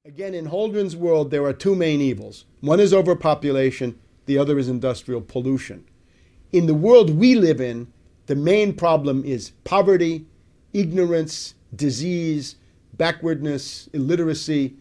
Again, in Holdren's world, there are two main evils. One is overpopulation, the other is industrial pollution. In the world we live in, the main problem is poverty, ignorance, disease, backwardness, illiteracy,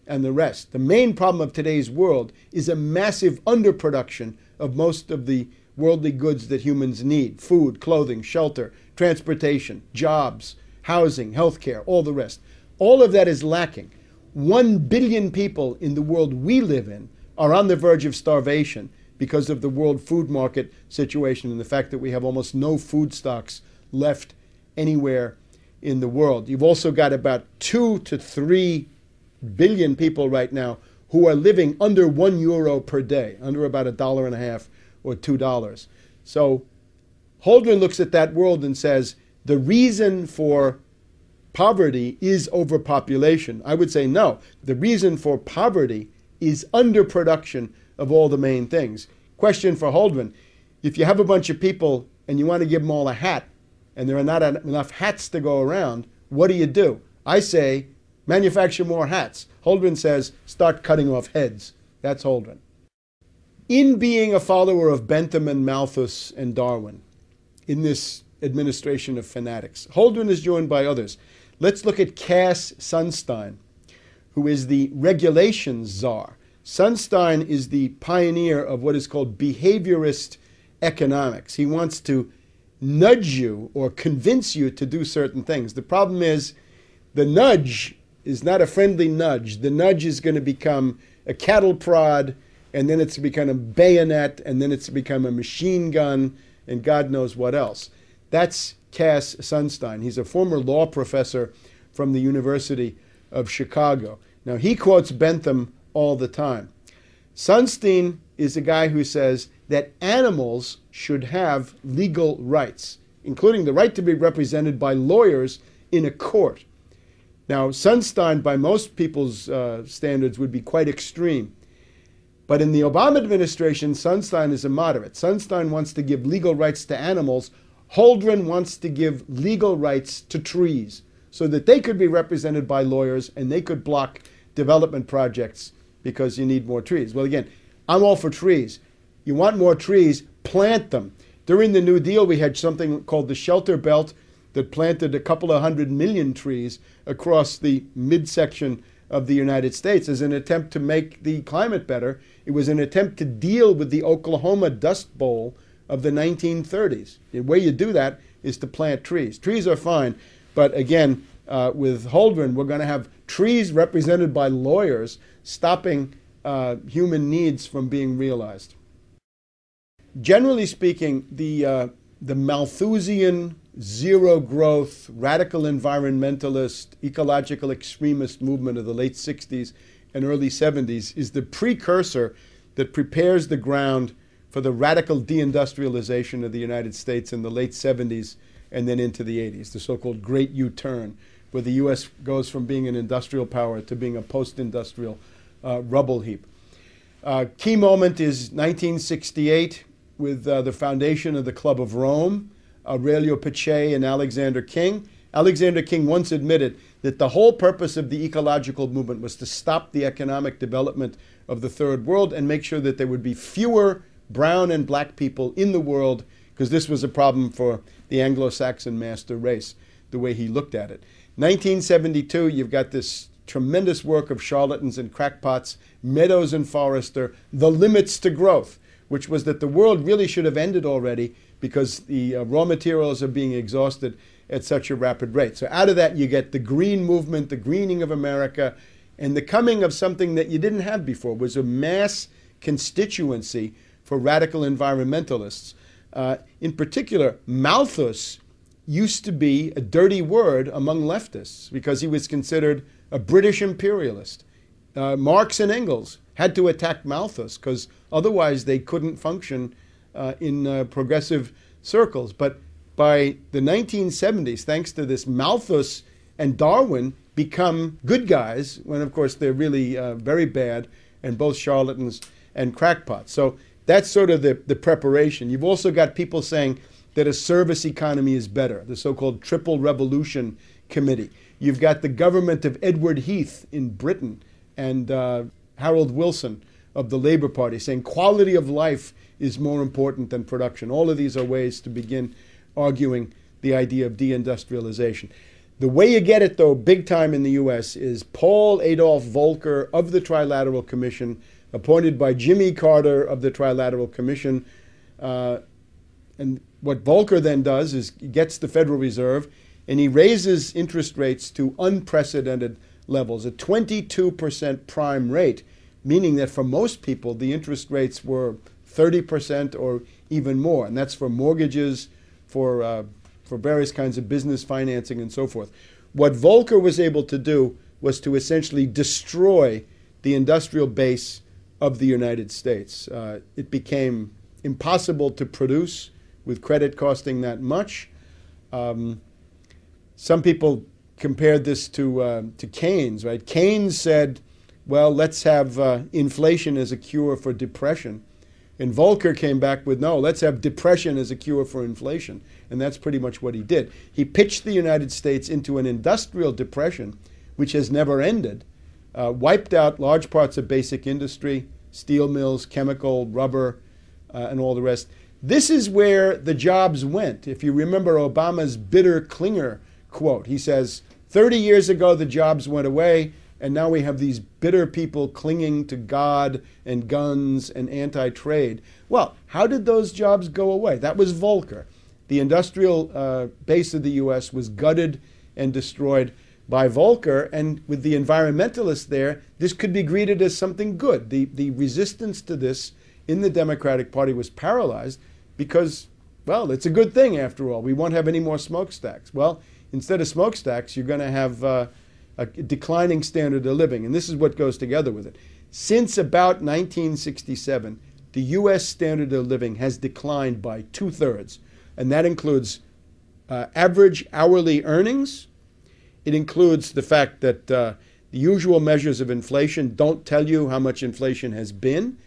and the rest. The main problem of today's world is a massive underproduction of most of the worldly goods that humans need: food, clothing, shelter, transportation, jobs, housing, healthcare, all the rest. All of that is lacking. 1 billion people in the world we live in are on the verge of starvation because of the world food market situation and the fact that we have almost no food stocks left anywhere in the world. You've also got about 2 to 3 billion people right now who are living under €1 per day, under about $1.50 or $2. So Holdren looks at that world and says the reason for poverty is overpopulation. I would say no. The reason for poverty is underproduction of all the main things. Question for Holdren: if you have a bunch of people and you want to give them all a hat and there are not enough hats to go around, what do? I say manufacture more hats. Holdren says start cutting off heads. That's Holdren. In being a follower of Bentham and Malthus and Darwin, in this administration of fanatics, Holdren is joined by others. Let's look at Cass Sunstein, who is the regulations czar. Sunstein is the pioneer of what is called behaviorist economics. He wants to nudge you or convince you to do certain things. The problem is the nudge is not a friendly nudge. The nudge is going to become a cattle prod, and then it's become a bayonet, and then it's become a machine gun, and God knows what else. That's Cass Sunstein. He's a former law professor from the University of Chicago. Now, he quotes Bentham all the time. Sunstein is a guy who says that animals should have legal rights, including the right to be represented by lawyers in a court. Now, Sunstein, by most people's standards, would be quite extreme. But in the Obama administration, Sunstein is a moderate. Sunstein wants to give legal rights to animals. Holdren wants to give legal rights to trees so that they could be represented by lawyers and they could block development projects because you need more trees. Well, again, I'm all for trees. You want more trees, plant them. During the New Deal, we had something called the Shelter Belt that planted a couple of 100 million trees across the midsection of the United States as an attempt to make the climate better. It was an attempt to deal with the Oklahoma Dust Bowl of the 1930s. The way you do that is to plant trees. Trees are fine, but again, with Holdren, we're going to have trees represented by lawyers stopping human needs from being realized. Generally speaking, the Malthusian, zero-growth, radical environmentalist, ecological extremist movement of the late 60s and early 70s is the precursor that prepares the ground for the radical deindustrialization of the United States in the late 70s and then into the 80s, the so-called Great U-turn, where the U.S. goes from being an industrial power to being a post-industrial rubble heap. Key moment is 1968 with the foundation of the Club of Rome, Aurelio Pache and Alexander King. Alexander King once admitted that the whole purpose of the ecological movement was to stop the economic development of the third world and make sure that there would be fewer brown and black people in the world, because this was a problem for the Anglo-Saxon master race, the way he looked at it. 1972, you've got this tremendous work of charlatans and crackpots, Meadows and Forrester, The Limits to Growth, which was that the world really should have ended already because the raw materials are being exhausted at such a rapid rate. So out of that, you get the green movement, the greening of America, and the coming of something that you didn't have before, was a mass constituency for radical environmentalists. In particular, Malthus used to be a dirty word among leftists because he was considered a British imperialist. Marx and Engels had to attack Malthus because otherwise they couldn't function in progressive circles. But by the 1970s, thanks to this, Malthus and Darwin become good guys, when of course they're really very bad and both charlatans and crackpots. So that's sort of the preparation. You've also got people saying that a service economy is better, the so-called Triple Revolution Committee. You've got the government of Edward Heath in Britain and Harold Wilson of the Labor Party, saying quality of life is more important than production. All of these are ways to begin arguing the idea of deindustrialization. The way you get it, though, big time in the U.S. is Paul Adolph Volcker of the Trilateral Commission, appointed by Jimmy Carter of the Trilateral Commission. And what Volcker then does is he gets the Federal Reserve and he raises interest rates to unprecedented levels, a 22% prime rate, meaning that for most people the interest rates were 30% or even more. And that's for mortgages, for various kinds of business financing and so forth. What Volcker was able to do was to essentially destroy the industrial base of the United States. It became impossible to produce with credit costing that much. Some people compared this to Keynes, right? Keynes said, well, let's have inflation as a cure for depression. And Volcker came back with, no, let's have depression as a cure for inflation. And that's pretty much what he did. He pitched the United States into an industrial depression, which has never ended, wiped out large parts of basic industry, steel mills, chemical, rubber, and all the rest. This is where the jobs went. If you remember Obama's bitter Klinger quote, he says, 30 years ago the jobs went away, and now we have these bitter people clinging to God and guns and anti-trade. Well, how did those jobs go away? That was Volcker. The industrial base of the U.S. was gutted and destroyed by Volcker, and with the environmentalists there, this could be greeted as something good. The resistance to this in the Democratic Party was paralyzed because, well, it's a good thing after all. We won't have any more smokestacks. Well, instead of smokestacks, you're going to have a declining standard of living, and this is what goes together with it. Since about 1967, the U.S. standard of living has declined by 2/3, and that includes average hourly earnings. It includes the fact that the usual measures of inflation don't tell you how much inflation has been.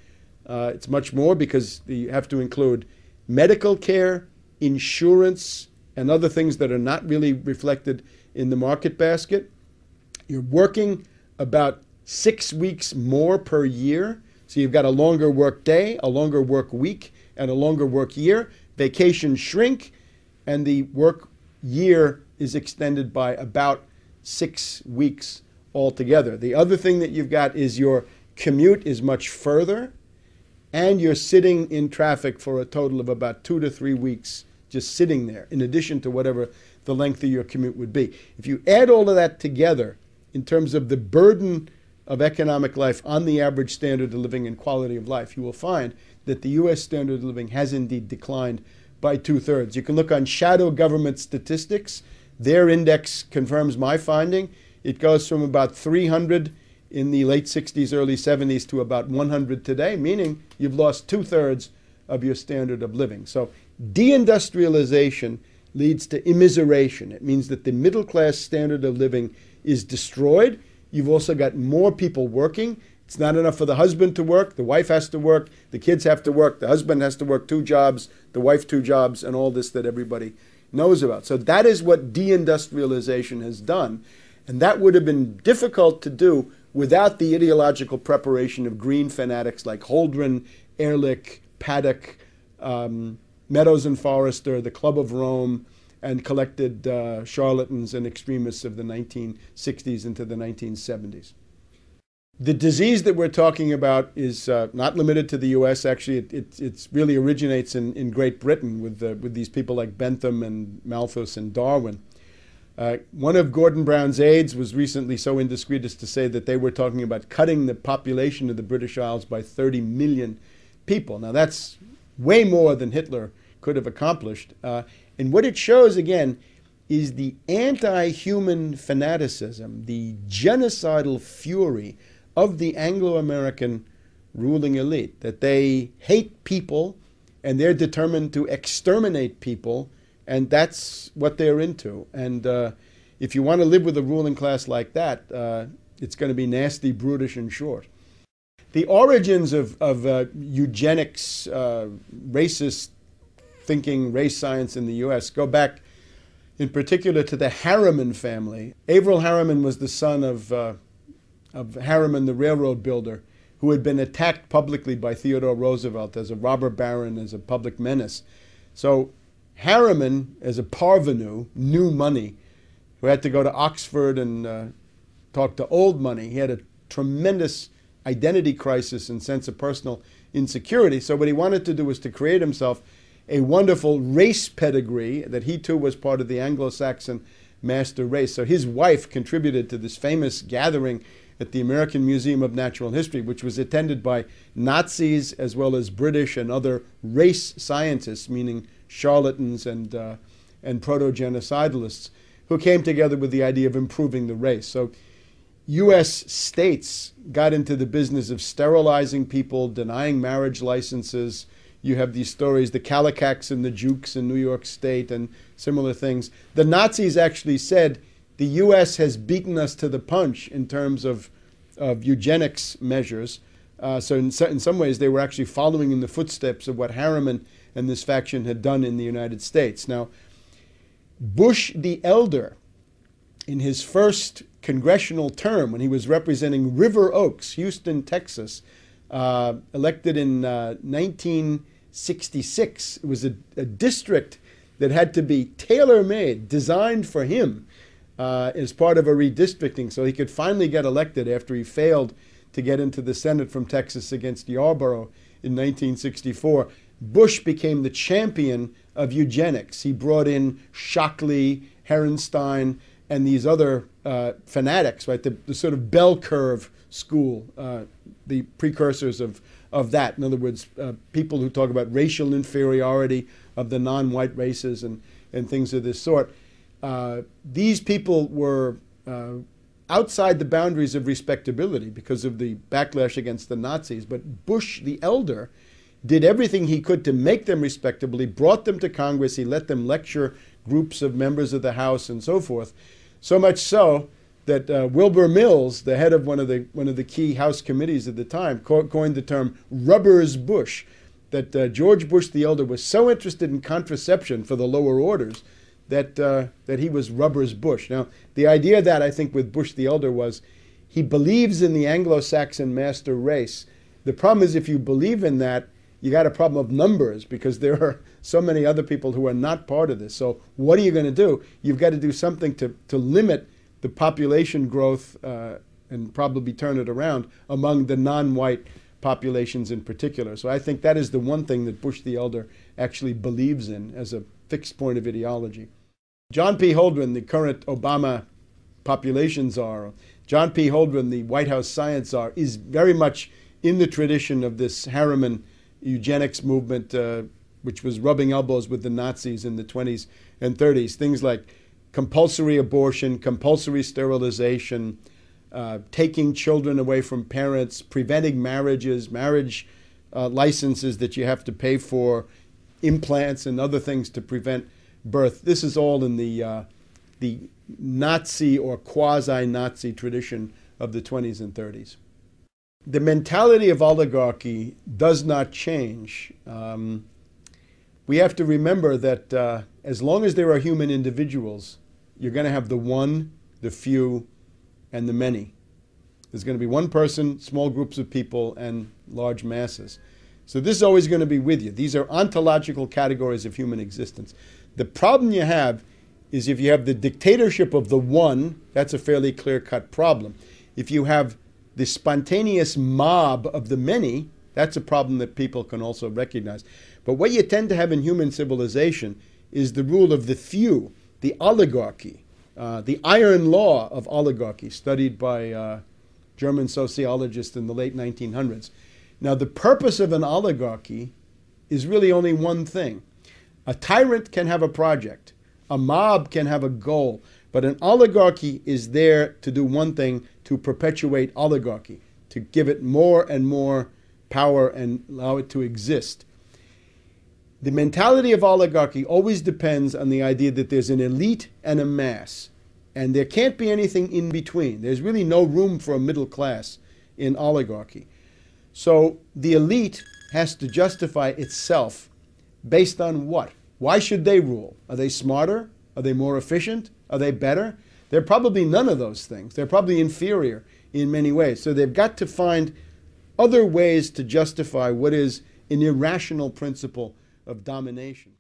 It's much more because you have to include medical care, insurance, and other things that are not really reflected in the market basket. You're working about 6 weeks more per year. So you've got a longer work day, a longer work week, and a longer work year. Vacations shrink, and the work year is extended by about 6 weeks altogether. The other thing that you've got is your commute is much further, and you're sitting in traffic for a total of about 2 to 3 weeks just sitting there, in addition to whatever the length of your commute would be. If you add all of that together in terms of the burden of economic life on the average standard of living and quality of life, you will find that the U.S. standard of living has indeed declined by 2/3. You can look on shadow government statistics. Their index confirms my finding. It goes from about 300 in the late 60s, early 70s to about 100 today, meaning you've lost 2/3 of your standard of living. So deindustrialization leads to immiseration. It means that the middle class standard of living is destroyed. You've also got more people working. It's not enough for the husband to work. The wife has to work. The kids have to work. The husband has to work 2 jobs. The wife 2 jobs, and all this that everybody knows about. So that is what deindustrialization has done. And that would have been difficult to do without the ideological preparation of green fanatics like Holdren, Ehrlich, Paddock, Meadows and Forrester, the Club of Rome, and collected charlatans and extremists of the 1960s into the 1970s. The disease that we're talking about is not limited to the U.S. Actually, it really originates in Great Britain with these people like Bentham and Malthus and Darwin. One of Gordon Brown's aides was recently so indiscreet as to say that they were talking about cutting the population of the British Isles by 30 million people. Now, that's way more than Hitler could have accomplished. And what it shows, again, is the anti-human fanaticism, the genocidal fury of the Anglo-American ruling elite, that they hate people and they're determined to exterminate people, and that's what they're into. And if you want to live with a ruling class like that, it's going to be nasty, brutish, and short. The origins of eugenics, racist thinking, race science in the U.S. go back in particular to the Harriman family. Averell Harriman was the son of Harriman, the railroad builder, who had been attacked publicly by Theodore Roosevelt as a robber baron, as a public menace. So Harriman, as a parvenu, new money, who had to go to Oxford and talk to old money, he had a tremendous identity crisis and sense of personal insecurity. So what he wanted to do was to create himself a wonderful race pedigree, that he too was part of the Anglo-Saxon master race. So his wife contributed to this famous gathering at the American Museum of Natural History, which was attended by Nazis as well as British and other race scientists, meaning charlatans and proto-genocidalists, who came together with the idea of improving the race. So U.S. states got into the business of sterilizing people, denying marriage licenses. You have these stories, the Kallikaks and the Jukes in New York State and similar things. The Nazis actually said, the U.S. has beaten us to the punch in terms of eugenics measures. So in some ways, they were actually following in the footsteps of what Harriman and this faction had done in the United States. Now, Bush the Elder, in his first congressional term, when he was representing River Oaks, Houston, Texas, elected in 1966, it was a district that had to be tailor-made, designed for him, as part of a redistricting, so he could finally get elected after he failed to get into the Senate from Texas against Yarborough in 1964. Bush became the champion of eugenics. He brought in Shockley, Herenstein, and these other fanatics, right? The sort of bell curve school, the precursors of that. In other words, people who talk about racial inferiority of the non-white races and things of this sort. These people were outside the boundaries of respectability because of the backlash against the Nazis. But Bush the Elder did everything he could to make them respectable. He brought them to Congress. He let them lecture groups of members of the House and so forth. So much so that Wilbur Mills, the head of one of the key House committees at the time, coined the term "Rubber's Bush." That George Bush the Elder was so interested in contraception for the lower orders that he was Rubber's Bush. Now, the idea that I think with Bush the Elder was he believes in the Anglo-Saxon master race. The problem is if you believe in that, you got a problem of numbers because there are so many other people who are not part of this. So what are you going to do? You've got to do something to limit the population growth and probably turn it around among the non-white populations in particular. So I think that is the one thing that Bush the Elder actually believes in as a fixed point of ideology. John P. Holdren, the current Obama population czar, John P. Holdren, the White House science czar, is very much in the tradition of this Harriman eugenics movement, which was rubbing elbows with the Nazis in the 20s and 30s. Things like compulsory abortion, compulsory sterilization, taking children away from parents, preventing marriages, marriage licenses that you have to pay for, implants and other things to prevent birth. This is all in the Nazi or quasi-Nazi tradition of the 20s and 30s. The mentality of oligarchy does not change. We have to remember that as long as there are human individuals, you're going to have the one, the few, and the many. There's going to be one person, small groups of people, and large masses. So this is always going to be with you. These are ontological categories of human existence. The problem you have is if you have the dictatorship of the one, that's a fairly clear-cut problem. If you have the spontaneous mob of the many, that's a problem that people can also recognize. But what you tend to have in human civilization is the rule of the few, the oligarchy, the iron law of oligarchy, studied by German sociologists in the late 1900s. Now, the purpose of an oligarchy is really only one thing. A tyrant can have a project. A mob can have a goal. But an oligarchy is there to do one thing, to perpetuate oligarchy, to give it more and more power and allow it to exist. The mentality of oligarchy always depends on the idea that there's an elite and a mass. And there can't be anything in between. There's really no room for a middle class in oligarchy. So the elite has to justify itself based on what? Why should they rule? Are they smarter? Are they more efficient? Are they better? They're probably none of those things. They're probably inferior in many ways. So they've got to find other ways to justify what is an irrational principle of domination.